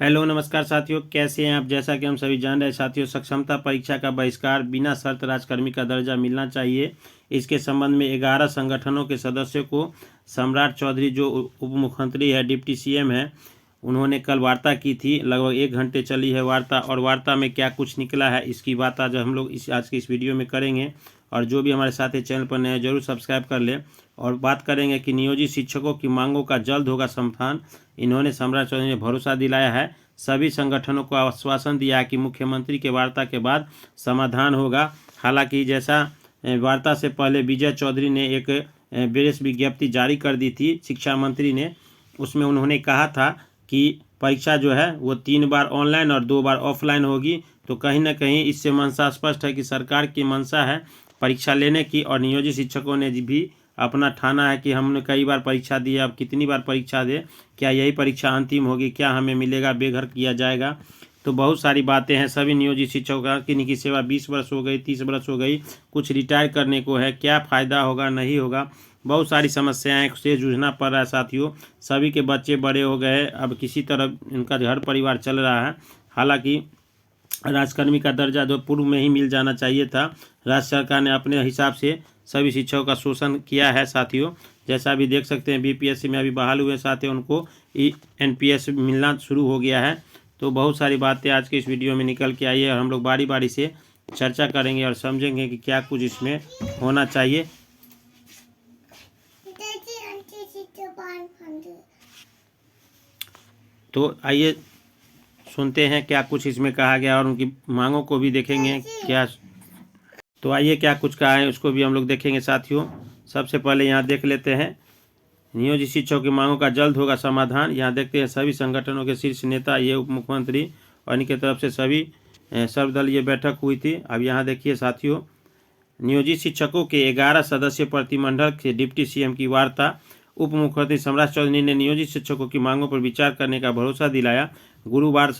Hello नमस्कार साथियों, कैसे हैं आप। जैसा कि हम सभी जान रहे हैं साथियों, सक्षमता परीक्षा का बहिष्कार बिना शर्त राजकर्मी का दर्जा मिलना चाहिए। इसके संबंध में 11 संगठनों के सदस्यों को सम्राट चौधरी जो उप मुख्यमंत्री है, डिप्टी सीएम है, उन्होंने कल वार्ता की थी। लगभग 1 घंटे चली है वार्ता, और वार्ता में क्या कुछ निकला है इसकी बात आज हम लोग आज के इस वीडियो में करेंगे। और जो भी हमारे साथी चैनल पर नए हैं जरूर सब्सक्राइब कर लें। और बात करेंगे कि नियोजित शिक्षकों की मांगों का जल्द होगा समाधान। इन्होंने सम्राट चौधरी ने भरोसा दिलाया है। सभी संगठनों को आश्वासन दिया है कि मुख्यमंत्री के वार्ता के बाद समाधान होगा। हालांकि जैसा वार्ता से पहले विजय चौधरी ने एक प्रेस विज्ञप्ति जारी कर दी थी शिक्षा मंत्री ने। उसमें उन्होंने कहा था कि परीक्षा जो है वो 3 बार ऑनलाइन और 2 बार ऑफलाइन होगी। तो कहीं ना कहीं इससे मंशा स्पष्ट है कि सरकार की मंशा है परीक्षा लेने की, और नियोजित शिक्षकों ने भी अपना ठाना है कि हमने कई बार परीक्षा दी, अब कितनी बार परीक्षा दे, क्या यही परीक्षा अंतिम होगी, क्या हमें मिलेगा, बेघर किया जाएगा। तो बहुत सारी बातें हैं। सभी नियोजित शिक्षकों का किन्हीं की सेवा 20 वर्ष हो गई, 30 वर्ष हो गई, कुछ रिटायर करने को है, क्या फ़ायदा होगा नहीं होगा। बहुत सारी समस्याएं से जूझना पड़ रहा है साथियों। सभी के बच्चे बड़े हो गए, अब किसी तरह इनका घर परिवार चल रहा है। हालांकि राजकर्मी का दर्जा जो पूर्व में ही मिल जाना चाहिए था, राज्य सरकार ने अपने हिसाब से सभी शिक्षकों का शोषण किया है साथियों। जैसा अभी देख सकते हैं बीपीएससी में अभी बहाल हुए साथियों, उनको एनपीएस मिलना शुरू हो गया है। तो बहुत सारी बातें आज के इस वीडियो में निकल के आई है, और हम लोग बारी बारी से चर्चा करेंगे और समझेंगे कि क्या कुछ इसमें होना चाहिए। तो आइए सुनते हैं क्या कुछ इसमें कहा गया, और उनकी मांगों को भी देखेंगे क्या। तो आइए क्या कुछ कहा है उसको भी हम लोग देखेंगे साथियों। सबसे पहले यहाँ देख लेते हैं नियोजित शिक्षकों की मांगों का जल्द होगा समाधान। यहाँ देखते हैं सभी संगठनों के शीर्ष नेता, ये उप मुख्यमंत्री और इनकी तरफ से सभी सर्वदलीय बैठक हुई थी। अब यहाँ देखिए साथियों, नियोजित शिक्षकों के 11 सदस्यीय प्रतिनिधिमंडल के डिप्टी सीएम की वार्ता। उप मुख्यमंत्री सम्राट चौधरी ने नियोजित शिक्षकों की मांगों पर विचार करने का भरोसा दिलाया। गुरुवार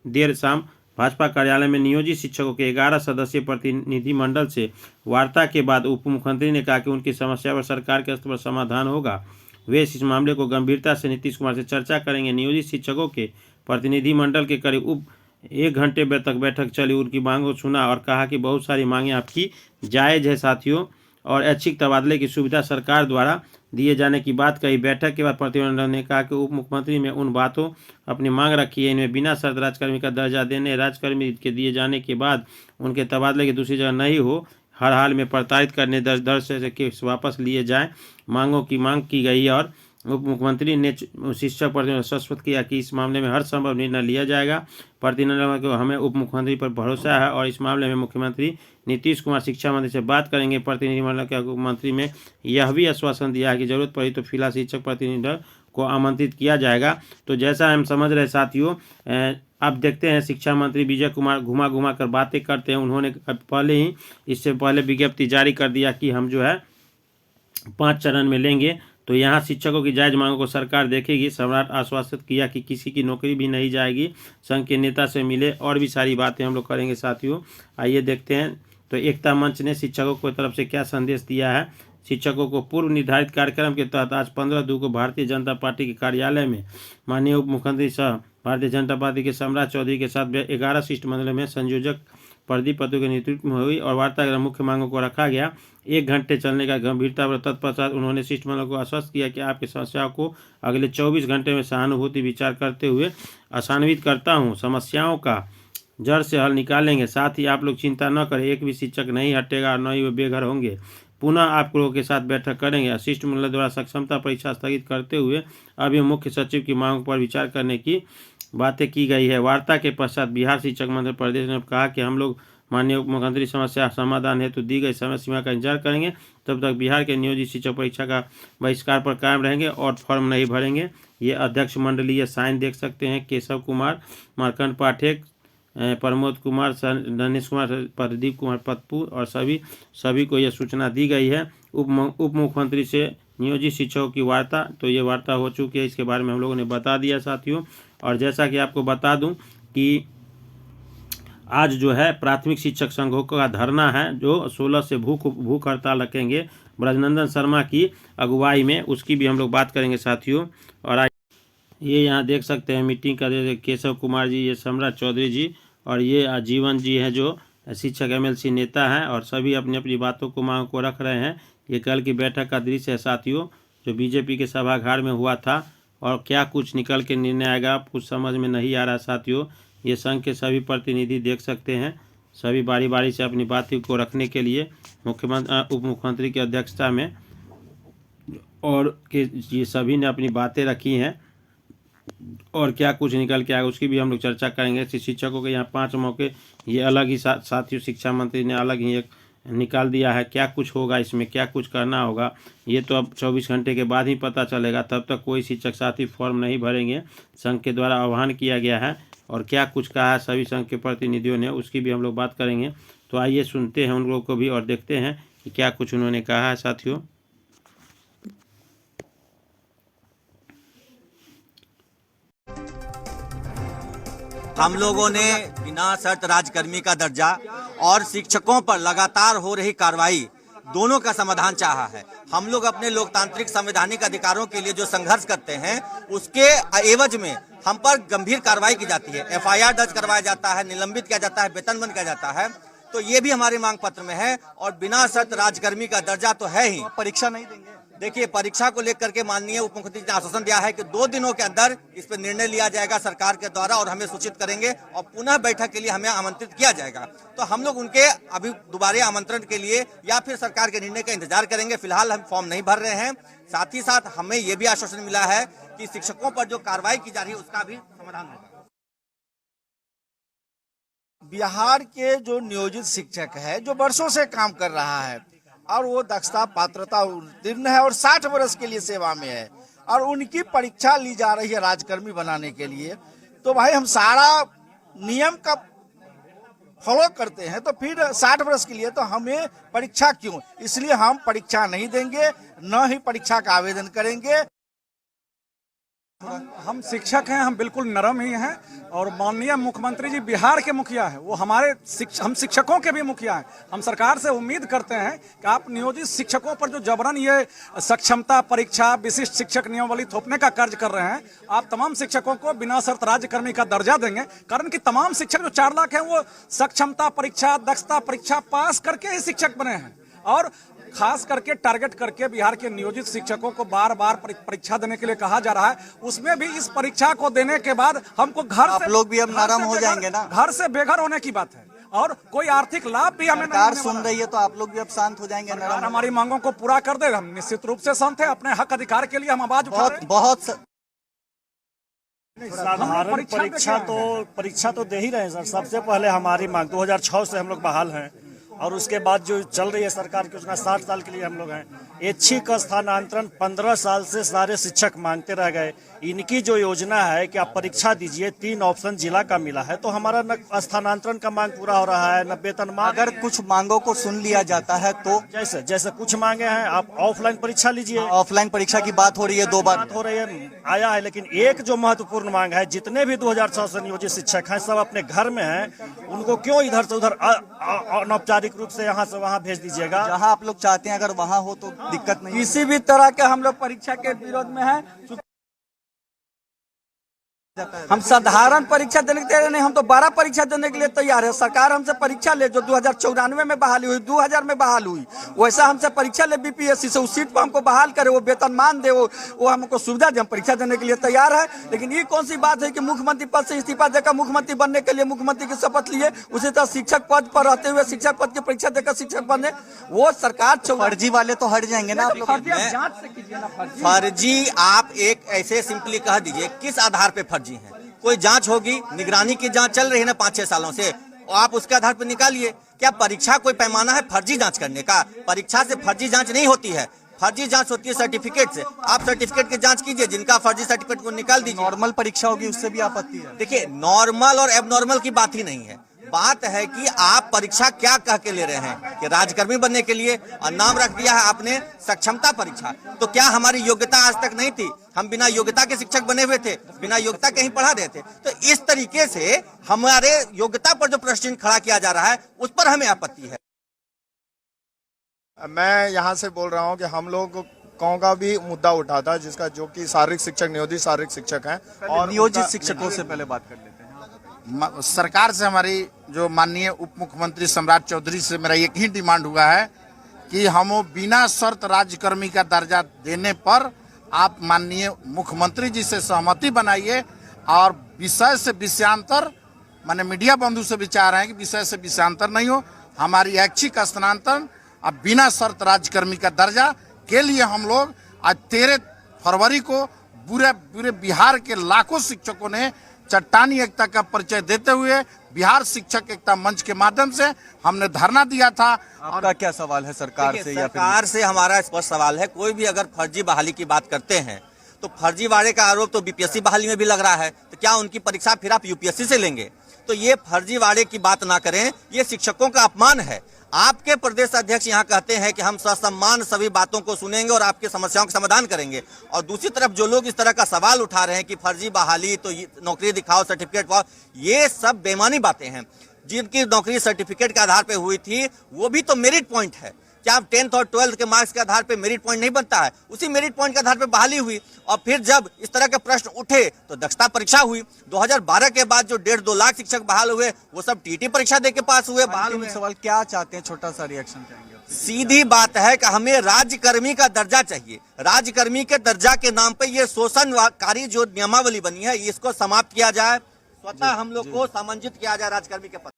देर शाम भाजपा कार्यालय में नियोजित शिक्षकों के 11 सदस्यीय प्रतिनिधिमंडल से वार्ता के बाद उप मुख्यमंत्री ने कहा कि उनकी समस्या पर सरकार के स्तर पर समाधान होगा। वे इस मामले को गंभीरता से नीतीश कुमार से चर्चा करेंगे। नियोजित शिक्षकों के प्रतिनिधिमंडल के करीब 1 घंटे तक बैठक चली, उनकी मांगों को सुना और कहा कि बहुत सारी मांगें आपकी जायज़ है साथियों, और ऐच्छिक तबादले की सुविधा सरकार द्वारा दिए जाने की बात कही। बैठक के बाद प्रतिनिधिमंडल ने कहा कि उप मुख्यमंत्री ने उन बातों अपनी मांग रखी है, इनमें बिना शर्त राजकर्मी का दर्जा देने, राजकर्मी के दिए जाने के बाद उनके तबादले की दूसरी जगह नहीं हो, हर हाल में प्रताड़ित करने दर से के वापस लिए जाएं, मांगों की मांग की गई। और उप मुख्यमंत्री ने शिक्षक पर आश्वस्त किया कि इस मामले में हर संभव निर्णय लिया जाएगा। प्रतिनिधिमंडल को हमें उप मुख्यमंत्री पर भरोसा है, और इस मामले में मुख्यमंत्री नीतीश कुमार शिक्षा मंत्री से बात करेंगे। प्रतिनिधिमंडल के मुख्यमंत्री में यह भी आश्वासन दिया है कि जरूरत पड़ी तो फिलहाल शिक्षक प्रतिनिधिमंडल को आमंत्रित किया जाएगा। तो जैसा हम समझ रहे साथियों, अब देखते हैं शिक्षा मंत्री विजय कुमार घुमा घुमा कर बातें करते हैं। उन्होंने पहले ही इससे पहले विज्ञप्ति जारी कर दिया कि हम जो है 5 चरण में लेंगे। तो यहाँ शिक्षकों की जायज़ मांगों को सरकार देखेगी। सम्राट आश्वासित किया कि किसी की नौकरी भी नहीं जाएगी, संघ के नेता से मिले, और भी सारी बातें हम लोग करेंगे साथियों। आइए देखते हैं तो एकता मंच ने शिक्षकों की तरफ से क्या संदेश दिया है। शिक्षकों को पूर्व निर्धारित कार्यक्रम के तहत आज 15/2 को भारतीय जनता पार्टी के कार्यालय में माननीय उप मुख्यमंत्री सह भारतीय जनता पार्टी के सम्राट चौधरी के साथ 11 शिष्टमंडल में संयोजक प्रदीप पत्तू के नेतृत्व में हुई, और वार्ता के मुख्य मांगों को रखा गया। 1 घंटे चलने का गंभीरता पर तत्पश्चात उन्होंने शिष्टमंडल को आश्वस्त किया कि आपकी समस्याओं को अगले 24 घंटे में सहानुभूति विचार करते हुए आशान्वित करता हूं, समस्याओं का जड़ से हल निकालेंगे। साथ ही आप लोग चिंता न करें, एक भी शिक्षक नहीं हटेगा और न ही वे बेघर होंगे। पुनः आप लोगों के साथ बैठक करेंगे। शिष्टमंडल द्वारा सक्षमता परीक्षा स्थगित करते हुए अभी मुख्य सचिव की मांग पर विचार करने की बातें की गई है। वार्ता के पश्चात बिहार शिक्षक मंत्री प्रदेश ने कहा कि हम लोग माननीय उप मुख्यमंत्री समस्या समाधान हेतु दी गई समय सीमा का इंतजार करेंगे। तब तक बिहार के नियोजित शिक्षक परीक्षा का बहिष्कार पर कायम रहेंगे और फॉर्म नहीं भरेंगे। ये अध्यक्ष मंडलीय साइन देख सकते हैं। केशव कुमार, मार्कंड पाठक, प्रमोद कुमार, नरेश कुमार, प्रदीप कुमार पप्पू और सभी को यह सूचना दी गई है। उप मुख्यमंत्री से नियोजित शिक्षकों की वार्ता, तो ये वार्ता हो चुकी है, इसके बारे में हम लोगों ने बता दिया साथियों। और जैसा कि आपको बता दूं कि आज जो है प्राथमिक शिक्षक संघों का धरना है, जो 16 से भूख हड़ताल रखेंगे ब्रजनंदन शर्मा की अगुवाई में, उसकी भी हम लोग बात करेंगे साथियों। और ये यहाँ देख सकते हैं मीटिंग कर रहे थे केशव कुमार जी, ये सम्राट चौधरी जी और ये आजीवन जी हैं जो शिक्षक एमएलसी नेता हैं और सभी अपनी अपनी बातों को मांग को रख रहे हैं। ये कल की बैठक का दृश्य है साथियों, जो बीजेपी के सभागार में हुआ था और क्या कुछ निकल के निर्णय आएगा कुछ समझ में नहीं आ रहा साथियों। ये संघ के सभी प्रतिनिधि देख सकते हैं, सभी बारी बारी से अपनी बातों को रखने के लिए मुख्यमंत्री उप मुख्यमंत्री की अध्यक्षता में और कि ये सभी ने अपनी बातें रखी हैं और क्या कुछ निकल के आएगा उसकी भी हम लोग चर्चा करेंगे। शिक्षकों के यहाँ 5 मौके ये अलग ही साथियों शिक्षा मंत्री ने अलग ही एक निकाल दिया है। क्या कुछ होगा इसमें, क्या कुछ करना होगा, ये तो अब 24 घंटे के बाद ही पता चलेगा। तब तक कोई शिक्षक साथी फॉर्म नहीं भरेंगे, संघ के द्वारा आह्वान किया गया है और क्या कुछ कहा है सभी संघ के प्रतिनिधियों ने उसकी भी हम लोग बात करेंगे। तो आइए सुनते हैं उन लोगों को भी और देखते हैं कि क्या कुछ उन्होंने कहा है साथियों। हम लोगों ने बिना शर्त राजकर्मी का दर्जा और शिक्षकों पर लगातार हो रही कार्रवाई दोनों का समाधान चाहा है। हम लोग अपने लोकतांत्रिक संवैधानिक अधिकारों के लिए जो संघर्ष करते हैं उसके एवज में हम पर गंभीर कार्रवाई की जाती है, एफआईआर दर्ज करवाया जाता है, निलंबित किया जाता है, वेतन बंद किया जाता है। तो ये भी हमारे मांग पत्र में है और बिना शर्त राजकर्मी का दर्जा तो है ही। परीक्षा नहीं देंगे। देखिए, परीक्षा को लेकर के माननीय उप मुख्यमंत्री ने आश्वासन दिया है कि 2 दिनों के अंदर इस पर निर्णय लिया जाएगा सरकार के द्वारा और हमें सूचित करेंगे और पुनः बैठक के लिए हमें आमंत्रित किया जाएगा। तो हम लोग उनके अभी दोबारा आमंत्रण के लिए या फिर सरकार के निर्णय का इंतजार करेंगे। फिलहाल हम फॉर्म नहीं भर रहे हैं। साथ ही साथ हमें यह भी आश्वासन मिला है कि शिक्षकों पर जो कार्रवाई की जा रही है उसका भी समाधान होगा। बिहार के जो नियोजित शिक्षक है जो वर्षों से काम कर रहा है और वो दक्षता पात्रता उत्तीर्ण है और 60 वर्ष के लिए सेवा में है और उनकी परीक्षा ली जा रही है राजकर्मी बनाने के लिए, तो भाई हम सारा नियम का फॉलो करते हैं तो फिर 60 वर्ष के लिए तो हमें परीक्षा क्यों? इसलिए हम परीक्षा नहीं देंगे, न ही परीक्षा का आवेदन करेंगे। हम शिक्षक हैं, हम बिल्कुल नरम ही हैं और माननीय मुख्यमंत्री जी बिहार के मुखिया हैं, वो हमारे हम शिक्षकों के भी मुखिया हैं। हम सरकार से उम्मीद करते हैं कि आप नियोजित शिक्षकों पर जो जबरन ये सक्षमता परीक्षा विशिष्ट शिक्षक नियमावली थोपने का कार्य कर रहे हैं, आप तमाम शिक्षकों को बिना शर्त राज्यकर्मी का दर्जा देंगे। कारण कि तमाम शिक्षक जो 4 लाख हैं वो सक्षमता परीक्षा दक्षता परीक्षा पास करके ही शिक्षक बने हैं और खास करके टारगेट करके बिहार के नियोजित शिक्षकों को बार बार परीक्षा देने के लिए कहा जा रहा है। उसमें भी इस परीक्षा को देने के बाद हमको घर आप लोग भी अब नरम हो जाएंगे ना, घर से बेघर होने की बात है और कोई आर्थिक लाभ भी हमें सरकार सुन रही है तो आप लोग भी अब शांत हो जाएंगे। नरम हमारी मांगों को पूरा कर दे, हम निश्चित रूप से शांत है। अपने हक अधिकार के लिए हम आवाज उठा रहे हैं। बहुत साधारण परीक्षा तो दे ही रहे हैं सर। सबसे पहले हमारी मांग 2006 से हम लोग बहाल हैं और उसके बाद जो चल रही है सरकार की उसका 60 साल के लिए हम लोग हैं। ऐच्छिक स्थानांतरण 15 साल से सारे शिक्षक मांगते रह गए। इनकी जो योजना है कि आप परीक्षा दीजिए, 3 ऑप्शन जिला का मिला है तो हमारा न स्थानांतरण का मांग पूरा हो रहा है न वेतन मांग। अगर कुछ मांगों को सुन लिया जाता है तो जैसे कुछ मांगे हैं, आप ऑफलाइन परीक्षा लीजिए। ऑफलाइन परीक्षा की बात हो रही है, 2 बार हो रही है आया है, लेकिन एक जो महत्वपूर्ण मांग है, जितने भी 2006 से नियोजित शिक्षक हैं सब अपने घर में हैं, उनको क्यों इधर से उधर अनौपचारिक रूप से यहाँ से वहाँ भेज दीजिएगा। जहाँ आप लोग चाहते हैं अगर वहाँ हो तो दिक्कत नहीं। किसी भी तरह के हम लोग परीक्षा के विरोध में हैं। हम साधारण परीक्षा देने के तैयार नहीं, हम तो 12 परीक्षा देने के लिए तैयार है। सरकार हमसे परीक्षा ले जो 2094 में बहाली हुई, 2000 में बहाल हुई, वैसा हमसे परीक्षा ले बीपीएससी से, उस सीट पर हमको बहाल करे, वो वेतनमान दे, वो हमको सुविधा दे, हम परीक्षा देने के लिए तैयार है। लेकिन ये कौन सी बात है कि मुख्यमंत्री पद से इस्तीफा देकर मुख्यमंत्री बनने के लिए मुख्यमंत्री की शपथ लिए, उसी तरह शिक्षक पद पर रहते हुए शिक्षक पद की परीक्षा देकर शिक्षक बने, वो सरकार। फर्जी वाले तो हट जाएंगे ना आप लोग। जांच से कीजिए ना फर्जी। आप एक ऐसे सिंपली कह दीजिए किस आधार पे फर्जी है। कोई जांच होगी, निगरानी की जांच चल रही है ना 5-6 सालों से, आप उसके आधार पर निकालिए। क्या परीक्षा कोई पैमाना है फर्जी जांच करने का? परीक्षा से फर्जी जांच नहीं होती है, फर्जी जांच होती है सर्टिफिकेट से। आप सर्टिफिकेट की जांच कीजिए, जिनका फर्जी सर्टिफिकेट को निकाल दीजिए। नॉर्मल परीक्षा होगी उससे भी आपत्ति है? देखिए, नॉर्मल और एबनॉर्मल की बात ही नहीं है। बात है कि आप परीक्षा क्या कह के ले रहे हैं कि राजकर्मी बनने के लिए, और नाम रख दिया है आपने सक्षमता परीक्षा। तो क्या हमारी योग्यता आज तक नहीं थी? हम बिना योग्यता के शिक्षक बने हुए थे, बिना योग्यता के ही पढ़ा रहे थे। तो इस तरीके से हमारे योग्यता पर जो प्रश्न खड़ा किया जा रहा है उस पर हमें आपत्ति है। मैं यहाँ से बोल रहा हूँ कि हम लोग शिक्षकों का भी मुद्दा उठा था, जिसका जो कि शारीरिक शिक्षक, नियोजित शारीरिक शिक्षक हैं। और नियोजित शिक्षकों से पहले बात कर लेते हैं। सरकार से हमारी जो माननीय उप मुख्यमंत्री सम्राट चौधरी से मेरा एक ही डिमांड हुआ है कि हम बिना शर्त राज्यकर्मी का दर्जा देने पर आप माननीय मुख्यमंत्री जी से सहमति बनाइए और विषय से विषयांतर, माने मीडिया बंधु से विचार है कि विषय से विषयांतर नहीं हो, हमारी ऐच्छिक स्थानांतरण अब बिना शर्त राज्यकर्मी का दर्जा के लिए हम लोग आज 13 फरवरी को पूरे बिहार के लाखों शिक्षकों ने चट्टानी एकता का परिचय देते हुए बिहार शिक्षक एकता मंच के माध्यम से हमने धरना दिया था। आपका क्या सवाल है सरकार से? या सरकार से हमारा स्पष्ट सवाल है, कोई भी अगर फर्जी बहाली की बात करते हैं तो फर्जीवाड़े का आरोप तो बीपीएससी बहाली में भी लग रहा है, तो क्या उनकी परीक्षा फिर आप यूपीएससी से लेंगे? तो ये फर्जीवाड़े की बात ना करें, ये शिक्षकों का अपमान है। आपके प्रदेश अध्यक्ष यहाँ कहते हैं कि हम ससम्मान सभी बातों को सुनेंगे और आपकी समस्याओं का समाधान करेंगे, और दूसरी तरफ जो लोग इस तरह का सवाल उठा रहे हैं कि फर्जी बहाली तो नौकरी दिखाओ, सर्टिफिकेट पाओ, ये सब बेईमानी बातें हैं। जिनकी नौकरी सर्टिफिकेट के आधार पर हुई थी वो भी तो मेरिट पॉइंट है। क्या 10th और 12th के मार्क्स के आधार पे मेरिट पॉइंट नहीं बनता है? उसी मेरिट पॉइंट के आधार पे बहाली हुई, और फिर जब इस तरह के प्रश्न उठे तो दक्षता परीक्षा हुई। 2012 के बाद जो 1.5-2 लाख शिक्षक बहाल हुए वो सब टीटी परीक्षा दे के पास हुए, बहाल हुए। सवाल क्या चाहते हैं, छोटा सा रिएक्शन चाहेंगे? सीधी बात है कि हमें राज्यकर्मी का दर्जा चाहिए। राज्यकर्मी के दर्जा के नाम पे ये शोषणकारी जो नियमावली बनी है इसको समाप्त किया जाए, स्वतः हम लोग को सामंजित किया जाए राज्यकर्मी के पद।